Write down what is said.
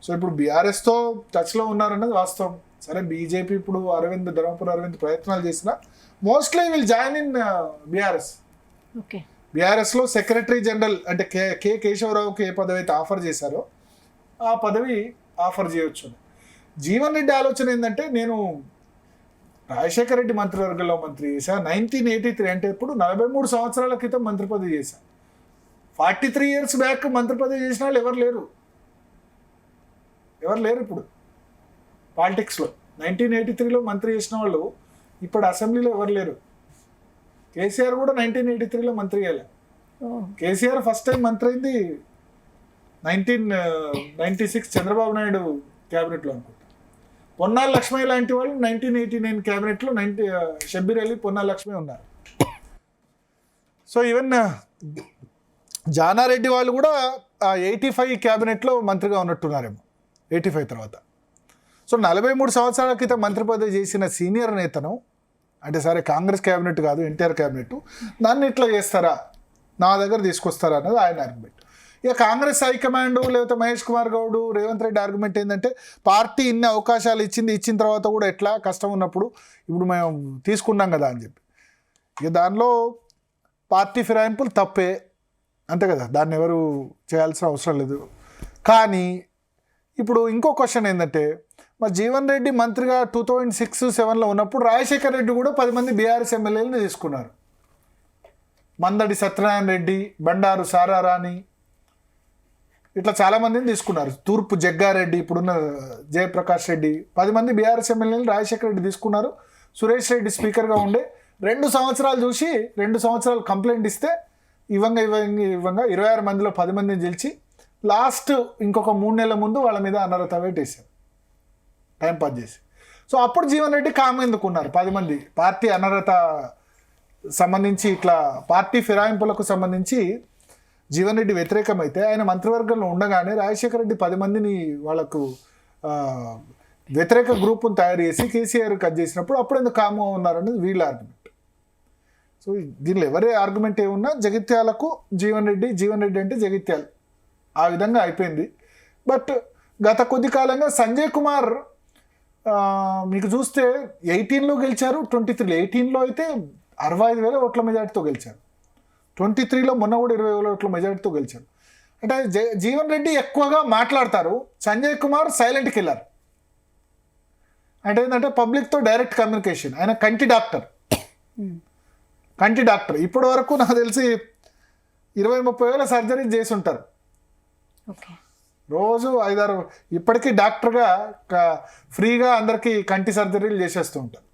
So ఇప్పుడు బీఆర్ఎస్తో టచ్లో ఉన్నారన్నది వాస్తవం. సరే బీజేపీ ఇప్పుడు ధర్మపురి అరవింద్ ప్రయత్నాలు చేసినా mostly will join in BRS. Okay, బీఆర్ఎస్లో సెక్రటరీ జనరల్ అంటే కె కేశవరావుకి ఏ పదవి అయితే ఆఫర్ చేశారో ఆ పదవి ఆఫర్ చేయొచ్చు. జీవన్ రెడ్డి ఆలోచన ఏంటంటే, నేను రాజశేఖర రెడ్డి మంత్రివర్గంలో మంత్రి చేశా 1983, అంటే ఇప్పుడు 43 సంవత్సరాల క్రితం మంత్రి పదవి చేశా. 43 years బ్యాక్ మంత్రి పదవి చేసిన వాళ్ళు ఎవరు లేరు ఇప్పుడు పాలిటిక్స్లో. 1983లో మంత్రి చేసిన వాళ్ళు ఇప్పుడు అసెంబ్లీలో ఎవరు లేరు. కేసీఆర్ కూడా 1983లో మంత్రి అయ్యాలి. కేసీఆర్ ఫస్ట్ టైం మంత్రి అయింది 1996 చంద్రబాబు నాయుడు క్యాబినెట్లో అనుకుంటా. పొన్నాల లక్ష్మయ్య లాంటి వాళ్ళు 1989 క్యాబినెట్లో షబ్బీర్ అలీ, పొన్నాల లక్ష్మయ్య ఉన్నారు. సో ఈవెన్ జానారెడ్డి వాళ్ళు కూడా 85 క్యాబినెట్లో మంత్రిగా ఉన్నట్టున్నారేమో 85 తర్వాత. సో 43 సంవత్సరాల క్రితం మంత్రి పదవి చేసిన సీనియర్ నేతను, అంటే సరే కాంగ్రెస్ క్యాబినెట్ కాదు ఎన్టీఆర్ క్యాబినెట్, దాన్ని ఇట్లా చేస్తారా, నా దగ్గర తీసుకొస్తారా అన్నది ఆయన ఆర్గ్యుమెంట్. ఇక కాంగ్రెస్ హైకమాండ్ లేకపోతే మహేష్ కుమార్ గౌడ్, రేవంత్ రెడ్డి ఆర్గ్యుమెంట్ ఏంటంటే, పార్టీ ఇన్ని అవకాశాలు ఇచ్చిన తర్వాత కూడా ఎట్లా కష్టం ఉన్నప్పుడు ఇప్పుడు మేము తీసుకున్నాం కదా అని చెప్పి. ఇక దానిలో పార్టీ ఫిరాయింపులు తప్పే, అంతే కదా, దాన్ని ఎవరు చేయాల్సిన అవసరం లేదు. కానీ ఇప్పుడు ఇంకో క్వశ్చన్ ఏంటంటే, మరి జీవన్ రెడ్డి మంత్రిగా 2006-07లో ఉన్నప్పుడు రాజశేఖర్ రెడ్డి కూడా 10 మంది బీఆర్ఎస్ ఎమ్మెల్యేలను తీసుకున్నారు. మందడి సత్యనారాయణ రెడ్డి, బండారు సారారాణి, ఇట్లా చాలామందిని తీసుకున్నారు. తూర్పు జగ్గారెడ్డి, ఇప్పుడున్న జయప్రకాష్ రెడ్డి, 10 మంది బీఆర్ఎస్ ఎమ్మెల్యేలు రాజశేఖర రెడ్డి తీసుకున్నారు. సురేష్ రెడ్డి స్పీకర్గా ఉండే 2 సంవత్సరాలు చూసి 2 సంవత్సరాలు కంప్లైంట్ ఇస్తే ఇవ్వంగా 26 మందిలో 10 మందిని గెలిచి లాస్ట్ ఇంకొక 3 నెలల ముందు వాళ్ళ మీద అనర్హత వేటేశారు, టైం పాస్ చేసి. సో అప్పుడు జీవన్ రెడ్డి కామ్ ఎందుకున్నారు. 10 మంది పార్టీ అనర్హత సంబంధించి, ఇట్లా పార్టీ ఫిరాయింపులకు సంబంధించి జీవన్ రెడ్డి వ్యతిరేకమైతే ఆయన మంత్రివర్గంలో ఉండగానే రాజశేఖర రెడ్డి 10 మందిని వాళ్ళకు వ్యతిరేక గ్రూపును తయారు చేసి కేసీఆర్ కట్ చేసినప్పుడు అప్పుడు ఎందుకు కామ్గా ఉన్నారనేది వీళ్ళ ఆర్గ్యుమెంట్. సో దీనిలో ఎవరి ఆర్గ్యుమెంట్ ఏమున్నా జగిత్యాలకు జీవన్ రెడ్డి అంటే జగిత్యాల, ఆ విధంగా అయిపోయింది. బట్ గత కొద్ది కాలంగా సంజయ్ కుమార్ మీకు చూస్తే 18లో గెలిచారు, 23లో 18లో అయితే 65,000 ఓట్ల మెజార్టీతో గెలిచారు, 23లో మొన్న కూడా 20,000 ఓట్ల మెజార్టీతో గెలిచారు. అంటే జీవన్ రెడ్డి ఎక్కువగా మాట్లాడతారు, సంజయ్ కుమార్ సైలెంట్ కిల్లర్. అంటే ఏంటంటే పబ్లిక్తో డైరెక్ట్ కమ్యూనికేషన్. ఆయన కంటి డాక్టర్. ఇప్పటి వరకు నాకు తెలిసి 20-30 వేల సర్జరీ చేసి ఉంటారు రోజు 5-6. ఇప్పటికీ డాక్టర్గా ఫ్రీగా అందరికీ కంటి సర్జరీలు చేసేస్తూ ఉంటారు.